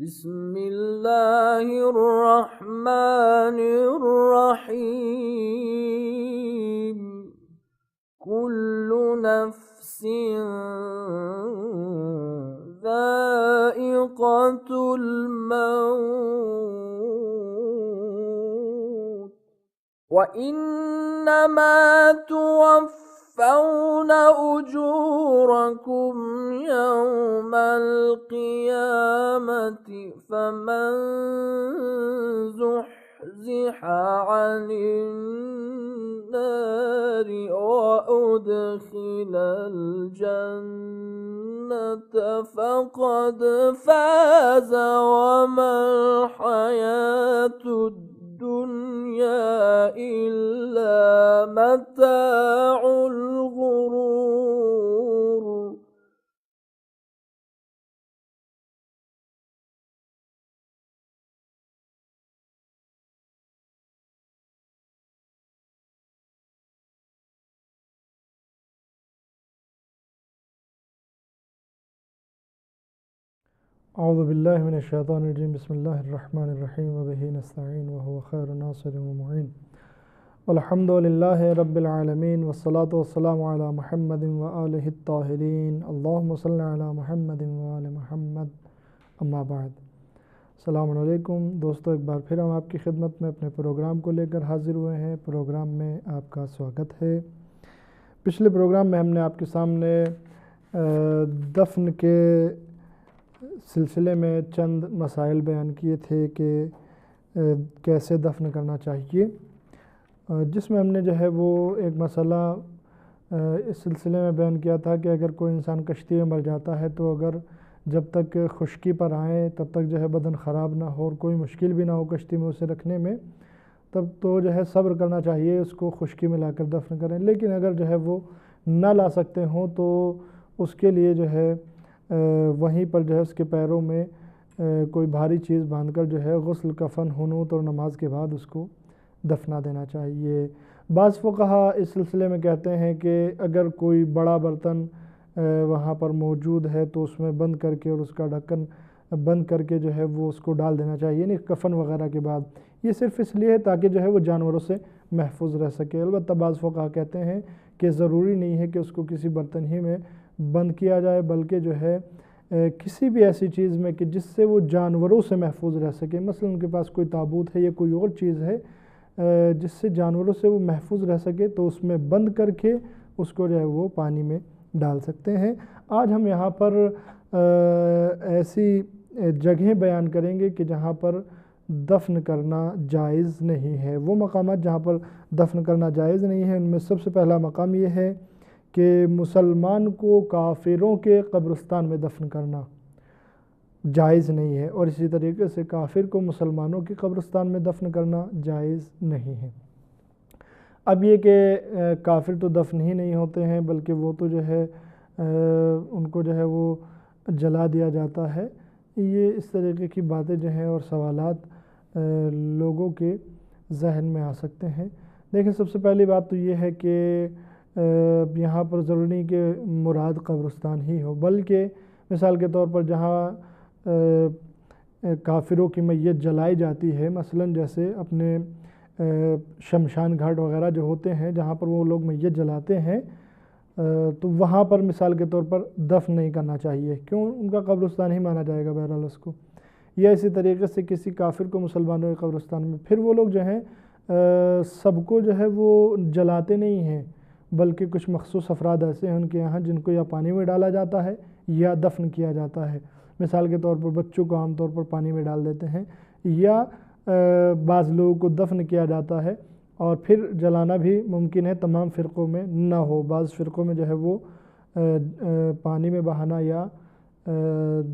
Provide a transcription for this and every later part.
بسم اللہ الرحمن الرحیم کل نفس ذائقۃ الموت وإنما توفون أجوركم يوم القيامة فمن زحزح عن النار وأدخل الجنة فقد فاز وما الحياة الدنيا إلا متاع الغرور. اعوذ باللہ من الشیطان الرجیم بسم اللہ الرحمن الرحیم وبہ نستعین وهو خیر ناصر ومعین والحمد للہ رب العالمین والصلاة والسلام علی محمد وآلہ الطاہرین اللہم صل علی محمد وآل محمد اما بعد. السلام علیکم دوستو، ایک بار پھر ہم آپ کی خدمت میں اپنے پروگرام کو لے کر حاضر ہوئے ہیں. پروگرام میں آپ کا سواگت ہے. پچھلے پروگرام میں ہم نے آپ کے سامنے دفن کے سلسلے میں چند مسائل بیان کیے تھے کہ کیسے دفن کرنا چاہیے، جس میں ہم نے جو ہے وہ ایک مسئلہ اس سلسلے میں بیان کیا تھا کہ اگر کوئی انسان کشتی میں مر جاتا ہے تو اگر جب تک خشکی پر آئیں تب تک جو ہے بدن خراب نہ ہو اور کوئی مشکل بھی نہ ہو کشتی میں اسے رکھنے میں، تب تو جو ہے صبر کرنا چاہیے، اس کو خشکی میں لا کر دفن کریں. لیکن اگر جو ہے وہ نہ لا سکتے ہوں تو اس کے لیے جو ہے وہیں پر جو ہے اس کے پیروں میں کوئی بھاری چیز باندھ کر جو ہے غسل کفن حنوط اور نماز کے بعد اس کو دفنا دینا چاہیے. بعض فقہا اس سلسلے میں کہتے ہیں کہ اگر کوئی بڑا برتن وہاں پر موجود ہے تو اس میں بند کر کے اور اس کا ڈھکن بند کر کے جو ہے وہ اس کو ڈال دینا چاہیے، یعنی کفن وغیرہ کے بعد. یہ صرف اس لیے ہے تاکہ جو ہے وہ جانوروں سے محفوظ رہ سکے. البتہ بعض فقہا کہتے ہیں کہ ضروری نہیں ہے کہ اس کو کسی برتن ہی میں بند کیا جائے، بلکہ جو ہے کسی بھی ایسی چیز میں کہ جس سے وہ جانوروں سے محفوظ رہ سکے. مثلا ان کے پاس کوئی تابوت ہے یا کوئی اور چیز ہے جس سے جانوروں سے وہ محفوظ رہ سکے تو اس میں بند کر کے اس کو جو ہے وہ پانی میں ڈال سکتے ہیں. آج ہم یہاں پر ایسی جگہیں بیان کریں گے کہ جہاں پر دفن کرنا جائز نہیں ہے. وہ مقامات جہاں پر دفن کرنا جائز نہیں ہے ان میں سب سے پہلا مقام یہ ہے کہ مسلمان کو کافروں کے قبرستان میں دفن کرنا جائز نہیں ہے، اور اسی طریقے سے کافر کو مسلمانوں کے قبرستان میں دفن کرنا جائز نہیں ہے. اب یہ کہ کافر تو دفن ہی نہیں ہوتے ہیں بلکہ وہ تو جو ہے ان کو جو ہے وہ جلا دیا جاتا ہے. یہ اس طریقے کی باتیں جو ہیں اور سوالات لوگوں کے ذہن میں آ سکتے ہیں. دیکھیں، سب سے پہلی بات تو یہ ہے کہ یہاں پر ضروری نہیں کہ مراد قبرستان ہی ہو، بلکہ مثال کے طور پر جہاں کافروں کی میت جلائی جاتی ہے، مثلا جیسے اپنے شمشان گھاٹ وغیرہ جو ہوتے ہیں جہاں پر وہ لوگ میت جلاتے ہیں، تو وہاں پر مثال کے طور پر دفن نہیں کرنا چاہیے. کیوں؟ ان کا قبرستان ہی مانا جائے گا بہرحال اس کو. یا اسی طریقے سے کسی کافر کو مسلمانوں کے قبرستان میں، پھر وہ لوگ جو ہیں سب کو جو ہے وہ جلاتے نہیں ہیں، بلکہ کچھ مخصوص افراد ایسے ہیں ان کے یہاں جن کو یا پانی میں ڈالا جاتا ہے یا دفن کیا جاتا ہے. مثال کے طور پر بچوں کو عام طور پر پانی میں ڈال دیتے ہیں، یا بعض لوگوں کو دفن کیا جاتا ہے اور پھر جلانا بھی ممکن ہے تمام فرقوں میں نہ ہو. بعض فرقوں میں جو ہے وہ پانی میں بہانا یا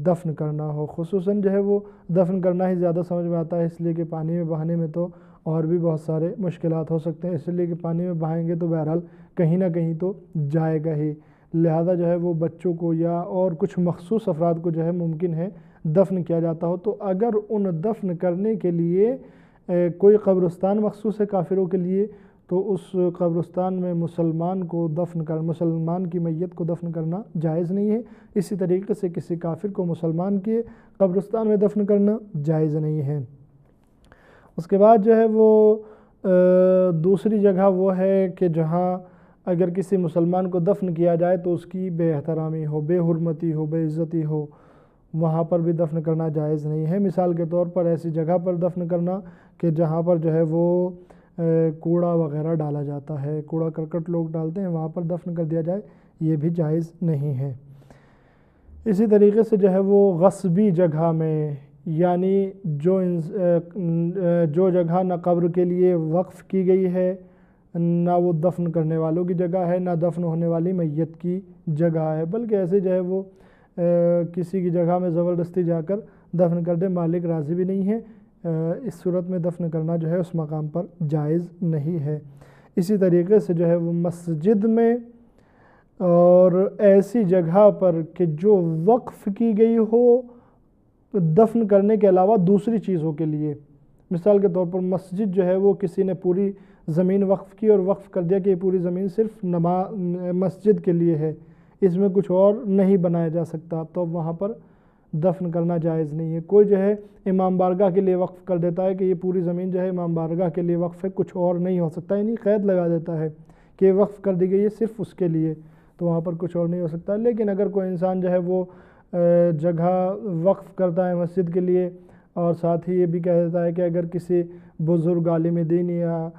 دفن کرنا ہو. خصوصاً جو ہے وہ دفن کرنا ہی زیادہ سمجھ میں آتا ہے، اس لیے کہ پانی میں بہانے میں تو اور بھی بہت سارے مشکلات ہو سکتے ہیں، اس لیے کہ پانی میں بہائیں گے تو بہرحال کہیں نہ کہیں تو جائے گا ہی. لہذا جو ہے وہ بچوں کو یا اور کچھ مخصوص افراد کو جو ہے ممکن ہے دفن کیا جاتا ہو. تو اگر ان دفن کرنے کے لیے کوئی قبرستان مخصوص ہے کافروں کے لیے تو اس قبرستان میں مسلمان کی میت کو دفن کرنا جائز نہیں ہے۔ اسی طریقے سے کسی کافر کو مسلمان کے قبرستان میں دفن کرنا جائز نہیں ہے۔ اس کے بعد جو ہے وہ دوسری جگہ وہ ہے کہ جہاں اگر کسی مسلمان کو دفن کیا جائے تو اس کی بے احترامی ہو، بے حرمتی ہو، بے عزتی ہو، وہاں پر بھی دفن کرنا جائز نہیں ہے۔ مثال کے طور پر ایسی جگہ پر دفن کرنا کہ جہاں پر جو ہے وہ کوڑا وغیرہ ڈالا جاتا ہے، کوڑا کرکٹ لوگ ڈالتے ہیں، وہاں پر دفن کر دیا جائے، یہ بھی جائز نہیں ہے۔ اسی طریقے سے جو ہے وہ غصبی جگہ میں، یعنی جو جگہ نہ قبر کے لیے وقف کی گئی ہے، نہ وہ دفن کرنے والوں کی جگہ ہے، نہ دفن ہونے والی میت کی جگہ ہے، بلکہ ایسے جو ہے وہ کسی کی جگہ میں زبردستی جا کر دفن کر دے، مالک راضی بھی نہیں ہے، اس صورت میں دفن کرنا جو ہے اس مقام پر جائز نہیں ہے۔ اسی طریقے سے جو ہے وہ مسجد میں اور ایسی جگہ پر کہ جو وقف کی گئی ہو دفن کرنے کے علاوہ دوسری چیزوں کے لیے، مثال کے طور پر مسجد جو ہے وہ کسی نے پوری زمین وقف کی اور وقف کر دیا کہ یہ پوری زمین صرف مسجد کے لیے ہے، اس میں کچھ اور نہیں بنایا جا سکتا، تو وہاں پر دفن کرنا جائز نہیں ہے۔ کوئی جو ہے امام بارگاہ کے لیے وقف کر دیتا ہے کہ یہ پوری زمین جو ہے امام بارگاہ کے لیے وقف ہے، کچھ اور نہیں ہو سکتا، یعنی قید لگا دیتا ہے کہ یہ وقف کر دی گئی ہے صرف اس کے لیے، تو وہاں پر کچھ اور نہیں ہو سکتا۔ لیکن اگر کوئی انسان جو ہے وہ جگہ وقف کرتا ہے مسجد کے لیے اور ساتھ ہی یہ بھی کہہ دیتا ہے کہ اگر کسی بزرگ عالم دین یا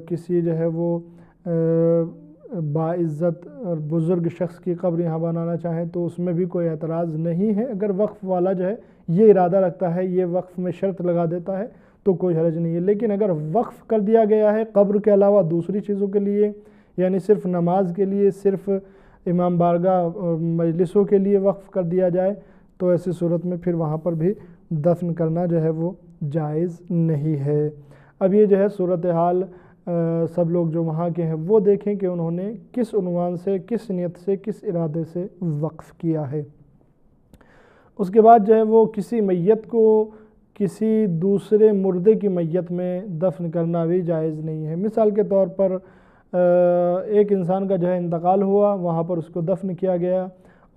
کسی جو ہے وہ باعزت اور بزرگ شخص کی قبر یہاں بنانا چاہیں تو اس میں بھی کوئی اعتراض نہیں ہے۔ اگر وقف والا جو ہے یہ ارادہ رکھتا ہے، یہ وقف میں شرط لگا دیتا ہے تو کوئی حرج نہیں ہے۔ لیکن اگر وقف کر دیا گیا ہے قبر کے علاوہ دوسری چیزوں کے لیے، یعنی صرف نماز کے لیے، صرف امام بارگاہ اور مجلسوں کے لیے وقف کر دیا جائے تو ایسی صورت میں پھر وہاں پر بھی دفن کرنا جو ہے وہ جائز نہیں ہے۔ اب یہ جو ہے صورتحال سب لوگ جو وہاں کے ہیں وہ دیکھیں کہ انہوں نے کس عنوان سے، کس نیت سے، کس ارادے سے وقف کیا ہے۔ اس کے بعد جو ہے وہ کسی میت کو کسی دوسرے مردے کی میت میں دفن کرنا بھی جائز نہیں ہے۔ مثال کے طور پر ایک انسان کا جو ہے انتقال ہوا، وہاں پر اس کو دفن کیا گیا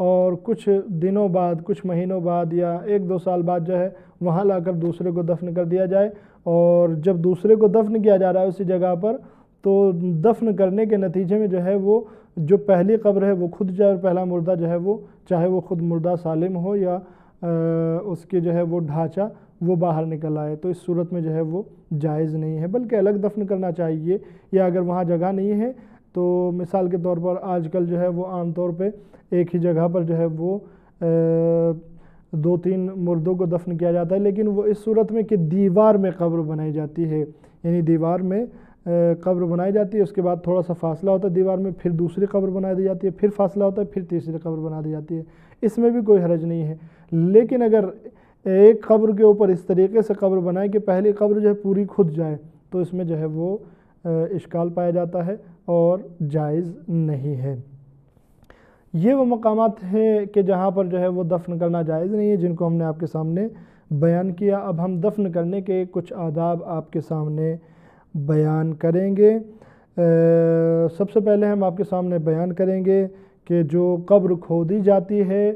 اور کچھ دنوں بعد، کچھ مہینوں بعد یا 1-2 سال بعد جو ہے وہاں لا کر دوسرے کو دفن کر دیا جائے، اور جب دوسرے کو دفن کیا جا رہا ہے اسی جگہ پر تو دفن کرنے کے نتیجے میں جو ہے وہ جو پہلی قبر ہے وہ کھد جائے اور پہلا مردہ جو ہے وہ چاہے وہ خود مردہ سالم ہو یا اس کے جو ہے وہ ڈھانچہ وہ باہر نکل آئے، تو اس صورت میں جو ہے وہ جائز نہیں ہے، بلکہ الگ دفن کرنا چاہیے۔ یا اگر وہاں جگہ نہیں ہے تو مثال کے طور پر آج کل جو ہے وہ عام طور پہ ایک ہی جگہ پر جو ہے وہ 2-3 مردوں کو دفن کیا جاتا ہے، لیکن وہ اس صورت میں کہ دیوار میں قبر بنائی جاتی ہے، یعنی دیوار میں قبر بنائی جاتی ہے، اس کے بعد تھوڑا سا فاصلہ ہوتا ہے دیوار میں، پھر دوسری قبر بنا دی جاتی ہے، پھر فاصلہ ہوتا ہے، پھر تیسری قبر بنا دی جاتی ہے، اس میں بھی کوئی حرج نہیں ہے۔ لیکن اگر ایک قبر کے اوپر اس طریقے سے قبر بنائے کہ پہلی قبر جو ہے پوری کھد جائے تو اس میں جو ہے وہ اشکال پایا جاتا ہے اور جائز نہیں ہے۔ یہ وہ مقامات ہیں کہ جہاں پر جو ہے وہ دفن کرنا جائز نہیں ہے، جن کو ہم نے آپ کے سامنے بیان کیا۔ اب ہم دفن کرنے کے کچھ آداب آپ کے سامنے بیان کریں گے۔ سب سے پہلے ہم آپ کے سامنے بیان کریں گے کہ جو قبر کھودی جاتی ہے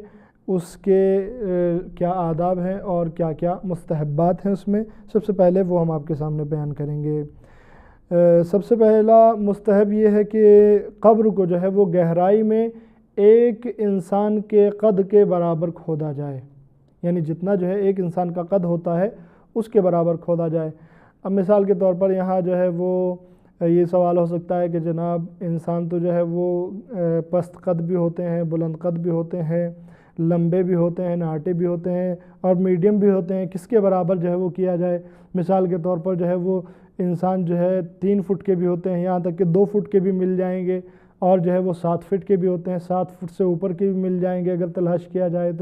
اس کے کیا آداب ہیں اور کیا کیا مستحبات ہیں اس میں، سب سے پہلے وہ ہم آپ کے سامنے بیان کریں گے۔ سب سے پہلا مستحب یہ ہے کہ قبر کو جو ہے وہ گہرائی میں ایک انسان کے قد کے برابر کھودا جائے، یعنی جتنا جو ہے ایک انسان کا قد ہوتا ہے اس کے برابر کھودا جائے۔ اب مثال کے طور پر یہاں جو ہے وہ یہ سوال ہو سکتا ہے کہ جناب انسان تو جو ہے وہ پست قد بھی ہوتے ہیں، بلند قد بھی ہوتے ہیں، لمبے بھی ہوتے ہیں، ناٹے بھی ہوتے ہیں اور میڈیم بھی ہوتے ہیں، کس کے برابر جو ہے وہ کیا جائے؟ مثال کے طور پر جو ہے وہ انسان جو ہے 3 فٹ کے بھی ہوتے ہیں، یہاں تک کہ 2 فٹ کے بھی مل جائیں گے، اور جو ہے وہ 7 فٹ کے بھی ہوتے ہیں، 7 فٹ سے اوپر کے بھی مل جائیں گے اگر تلاش کیا جائے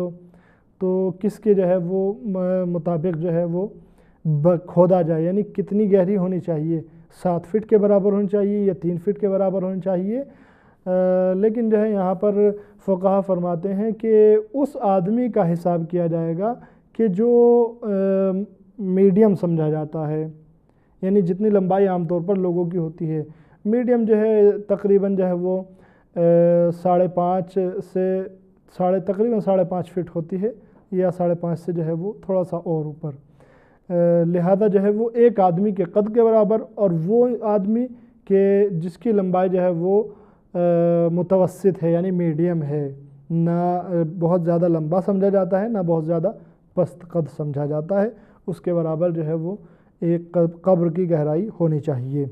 تو کس کے جو ہے وہ مطابق جو ہے وہ کھودا جائے، یعنی کتنی گہری ہونی چاہیے، 7 فٹ کے برابر ہونی چاہیے یا 3 فٹ کے برابر ہونی چاہیے۔ لیکن جو ہے یہاں پر فقہا فرماتے ہیں کہ اس آدمی کا حساب کیا جائے گا کہ جو میڈیم سمجھا جاتا ہے، یعنی جتنی لمبائی عام طور پر لوگوں کی ہوتی ہے، میڈیم جو ہے تقریباً جو ہے وہ 5.5 سے تقریباً 5.5 فٹ ہوتی ہے، یا 5.5 سے جو ہے وہ تھوڑا سا اور اوپر، لہذا جو ہے وہ ایک آدمی کے قد کے برابر، اور وہ آدمی کہ جس کی لمبائی جو ہے وہ متوسط ہے یعنی میڈیم ہے، نہ بہت زیادہ لمبا سمجھا جاتا ہے نہ بہت زیادہ پست قد سمجھا جاتا ہے، اس کے برابر جو ہے وہ ایک قبر کی گہرائی ہونی چاہیے۔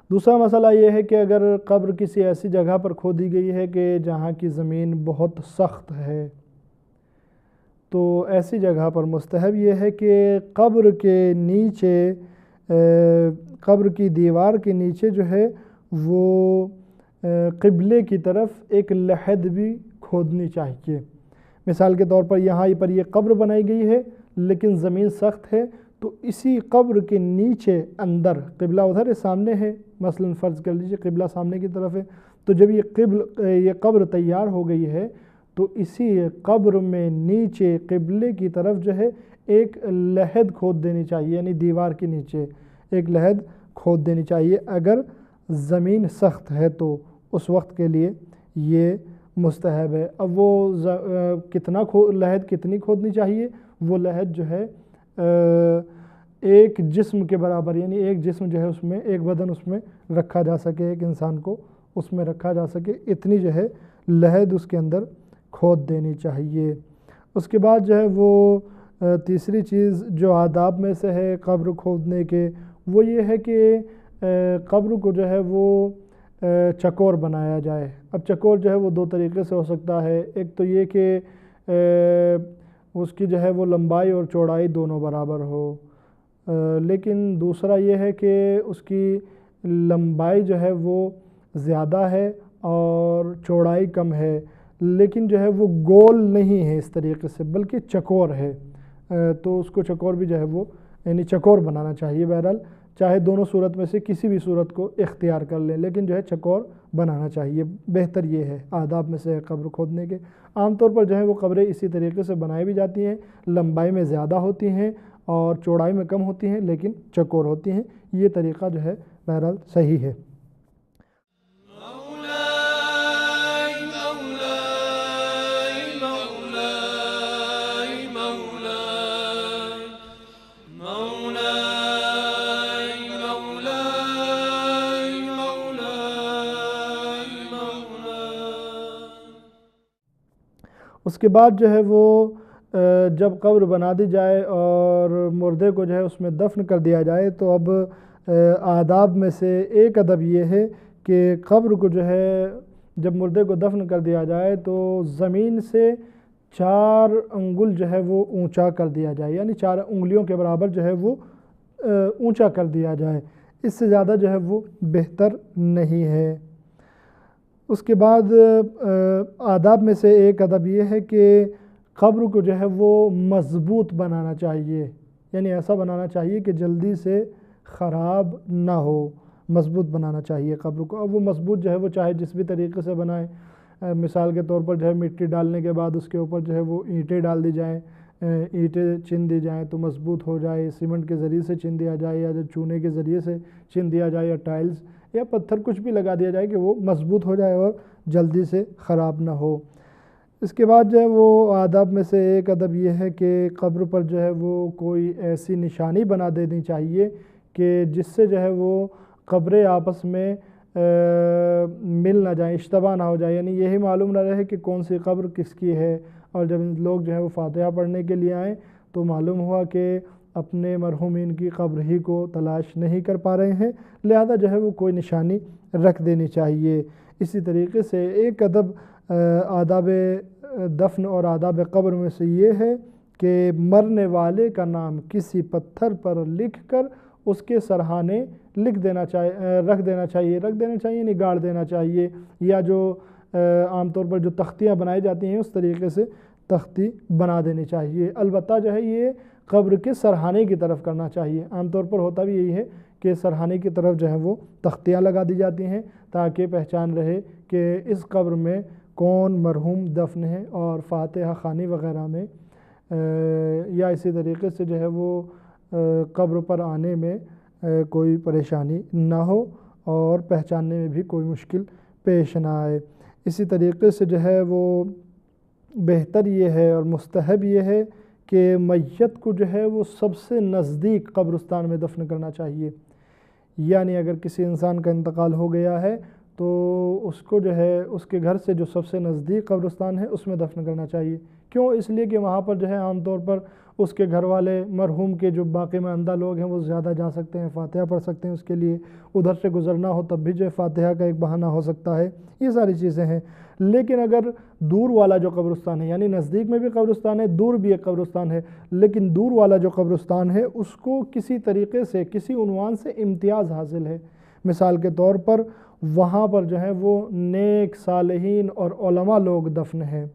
دوسرا مسئلہ یہ ہے کہ اگر قبر کسی ایسی جگہ پر کھودی گئی ہے کہ جہاں کی زمین بہت سخت ہے، تو ایسی جگہ پر مستحب یہ ہے کہ قبر کے نیچے، قبر کی دیوار کے نیچے جو ہے وہ قبلے کی طرف ایک لحد بھی کھودنی چاہیے۔ مثال کے طور پر یہاں پر یہ قبر بنائی گئی ہے لیکن زمین سخت ہے، تو اسی قبر کے نیچے اندر، قبلہ ادھر سامنے ہے، مثلا فرض کر لیجیے قبلہ سامنے کی طرف ہے، تو جب یہ قبر تیار ہو گئی ہے تو اسی قبر میں نیچے قبلے کی طرف جو ہے ایک لحد کھود دینی چاہیے، یعنی دیوار کے نیچے ایک لحد کھود دینی چاہیے۔ اگر زمین سخت ہے تو اس وقت کے لیے یہ مستحب ہے۔ اب وہ لحد کتنی کھودنی چاہیے؟ وہ لحد جو ہے ایک جسم کے برابر، یعنی ایک جسم جو ہے اس میں، ایک بدن اس میں رکھا جا سکے، ایک انسان کو اس میں رکھا جا سکے، اتنی جو ہے لحد اس کے اندر کھود دینی چاہیے۔ اس کے بعد جو ہے وہ تیسری چیز جو آداب میں سے ہے قبر کھودنے کے، وہ یہ ہے کہ قبر کو جو ہے وہ چکور بنایا جائے۔ اب چکور جو ہے وہ دو طریقے سے ہو سکتا ہے، ایک تو یہ کہ اس کی جو ہے وہ لمبائی اور چوڑائی دونوں برابر ہو، لیکن دوسرا یہ ہے کہ اس کی لمبائی جو ہے وہ زیادہ ہے اور چوڑائی کم ہے، لیکن جو ہے وہ گول نہیں ہے اس طریقے سے بلکہ چکور ہے، تو اس کو چکور بھی جو ہے وہ یعنی چکور بنانا چاہیے۔ بہرحال چاہے دونوں صورت میں سے کسی بھی صورت کو اختیار کر لیں، لیکن جو ہے چکور بنانا چاہیے، بہتر یہ ہے۔ آداب میں سے قبر کھودنے کے عام طور پر جو ہے وہ قبریں اسی طریقے سے بنائی بھی جاتی ہیں، لمبائی میں زیادہ ہوتی ہیں اور چوڑائی میں کم ہوتی ہیں لیکن چکور ہوتی ہیں۔ یہ طریقہ جو ہے بہرحال صحیح ہے۔ اس کے بعد جو ہے وہ جب قبر بنا دی جائے اور مردے کو جو ہے اس میں دفن کر دیا جائے، تو اب آداب میں سے ایک ادب یہ ہے کہ قبر کو جو ہے جب مردے کو دفن کر دیا جائے تو زمین سے 4 انگل جو ہے وہ اونچا کر دیا جائے، یعنی 4 انگلیوں کے برابر جو ہے وہ اونچا کر دیا جائے، اس سے زیادہ جو ہے وہ بہتر نہیں ہے۔ اس کے بعد آداب میں سے ایک ادب یہ ہے کہ قبر کو جو ہے وہ مضبوط بنانا چاہیے، یعنی ایسا بنانا چاہیے کہ جلدی سے خراب نہ ہو، مضبوط بنانا چاہیے قبر کو۔ اب وہ مضبوط جو ہے وہ چاہے جس بھی طریقے سے بنائیں، مثال کے طور پر جو ہے مٹی ڈالنے کے بعد اس کے اوپر جو ہے وہ اینٹیں ڈال دی جائیں، اینٹیں چن دی جائیں تو مضبوط ہو جائے، سیمنٹ کے ذریعے سے چن دیا جائے یا جو چونے کے ذریعے سے چن دیا جائے، یا ٹائلز یا پتھر کچھ بھی لگا دیا جائے کہ وہ مضبوط ہو جائے اور جلدی سے خراب نہ ہو۔ اس کے بعد جو ہے وہ آداب میں سے ایک ادب یہ ہے کہ قبر پر جو ہے وہ کوئی ایسی نشانی بنا دینی چاہیے کہ جس سے جو ہے وہ قبریں آپس میں مل نہ جائیں، اشتباہ نہ ہو جائے، یعنی یہی معلوم نہ رہے کہ کون سی قبر کس کی ہے، اور جب لوگ جو ہے وہ فاتحہ پڑھنے کے لیے آئیں تو معلوم ہوا کہ اپنے مرحومین کی قبر ہی کو تلاش نہیں کر پا رہے ہیں، لہذا جو ہے وہ کوئی نشانی رکھ دینی چاہیے۔ اسی طریقے سے ایک ادب آداب دفن اور آداب قبر میں سے یہ ہے کہ مرنے والے کا نام کسی پتھر پر لکھ کر اس کے سرہانے رکھ دینا چاہیے یعنی گاڑ دینا چاہیے، یا جو عام طور پر جو تختیاں بنائی جاتی ہیں اس طریقے سے تختی بنا دینی چاہیے۔ البتہ جو ہے یہ قبر کے سرہانے کی طرف کرنا چاہیے، عام طور پر ہوتا بھی یہی ہے کہ سرہانے کی طرف جو ہے وہ تختیاں لگا دی جاتی ہیں تاکہ پہچان رہے کہ اس قبر میں کون مرحوم دفن ہے، اور فاتحہ خوانی وغیرہ میں یا اسی طریقے سے جو ہے وہ قبر پر آنے میں کوئی پریشانی نہ ہو اور پہچاننے میں بھی کوئی مشکل پیش نہ آئے۔ اسی طریقے سے جو ہے وہ بہتر یہ ہے اور مستحب یہ ہے کہ میت کو جو ہے وہ سب سے نزدیک قبرستان میں دفن کرنا چاہیے۔ یعنی اگر کسی انسان کا انتقال ہو گیا ہے تو اس کو جو ہے اس کے گھر سے جو سب سے نزدیک قبرستان ہے اس میں دفن کرنا چاہیے۔ کیوں؟ اس لیے کہ وہاں پر جو ہے عام طور پر اس کے گھر والے مرحوم کے جو باقی ماندہ لوگ ہیں وہ زیادہ جا سکتے ہیں، فاتحہ پڑھ سکتے ہیں اس کے لیے، ادھر سے گزرنا ہو تب بھی جو ہے فاتحہ کا ایک بہانہ ہو سکتا ہے، یہ ساری چیزیں ہیں۔ لیکن اگر دور والا جو قبرستان ہے، یعنی نزدیک میں بھی قبرستان ہے، دور بھی ایک قبرستان ہے، لیکن دور والا جو قبرستان ہے اس کو کسی طریقے سے کسی عنوان سے امتیاز حاصل ہے۔ مثال کے طور پر وہاں پر جو ہے وہ نیک صالحین اور علماء لوگ دفن ہیں،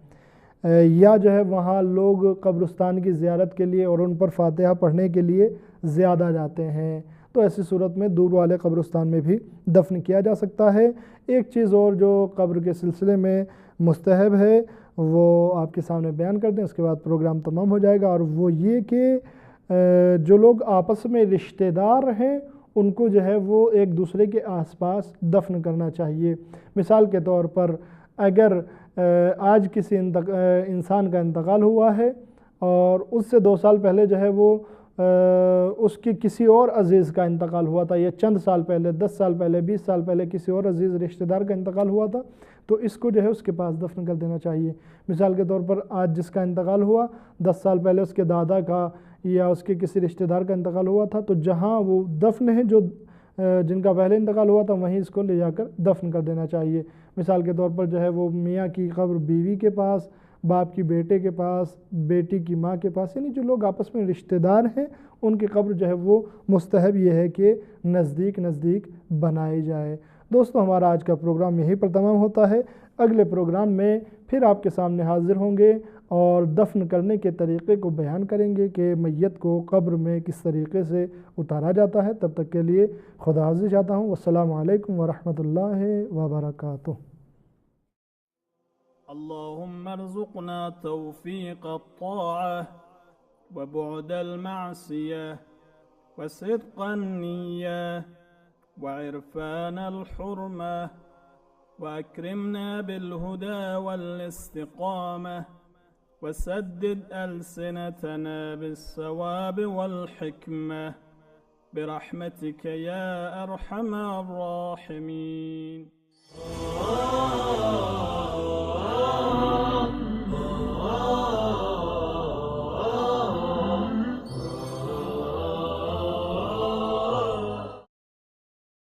یا جو ہے وہاں لوگ قبرستان کی زیارت کے لیے اور ان پر فاتحہ پڑھنے کے لیے زیادہ جاتے ہیں، تو ایسی صورت میں دور والے قبرستان میں بھی دفن کیا جا سکتا ہے۔ ایک چیز اور جو قبر کے سلسلے میں مستحب ہے وہ آپ کے سامنے بیان کر دیں، اس کے بعد پروگرام تمام ہو جائے گا، اور وہ یہ کہ جو لوگ آپس میں رشتہ دار ہیں ان کو جو ہے وہ ایک دوسرے کے آس پاس دفن کرنا چاہیے۔ مثال کے طور پر اگر آج کسی انسان کا انتقال ہوا ہے اور اس سے 2 سال پہلے جو ہے وہ اس کی کسی اور عزیز کا انتقال ہوا تھا، یا چند سال پہلے 10 سال پہلے 20 سال پہلے کسی اور عزیز رشتہ دار کا انتقال ہوا تھا، تو اس کو جو ہے اس کے پاس دفن کر دینا چاہیے۔ مثال کے طور پر آج جس کا انتقال ہوا 10 سال پہلے اس کے دادا کا یا اس کے کسی رشتہ دار کا انتقال ہوا تھا، تو جہاں وہ دفن ہے جو جن کا پہلے انتقال ہوا تھا وہیں اس کو لے جا کر دفن کر دینا چاہیے۔ مثال کے طور پر جو ہے وہ میاں کی قبر بیوی کے پاس، باپ کی بیٹے کے پاس، بیٹی کی ماں کے پاس، یعنی جو لوگ آپس میں رشتہ دار ہیں ان کی قبر جو ہے وہ مستحب یہ ہے کہ نزدیک نزدیک بنائی جائے۔ دوستو ہمارا آج کا پروگرام یہیں پر تمام ہوتا ہے۔ اگلے پروگرام میں پھر آپ کے سامنے حاضر ہوں گے اور دفن کرنے کے طریقے کو بیان کریں گے کہ میت کو قبر میں کس طریقے سے اتارا جاتا ہے۔ تب تک کے لیے خدا حافظ چاہتا ہوں۔ والسلام علیکم ورحمۃ اللہ وبرکاتہ۔ اللهم ارزقنا توفيق الطاعة وبعد المعصية وصدق النية وعرفان الحرمة، وأكرمنا بالهدى والاستقامة، وسدد ألسنتنا بالصواب والحكمة برحمتك يا أرحم الراحمين۔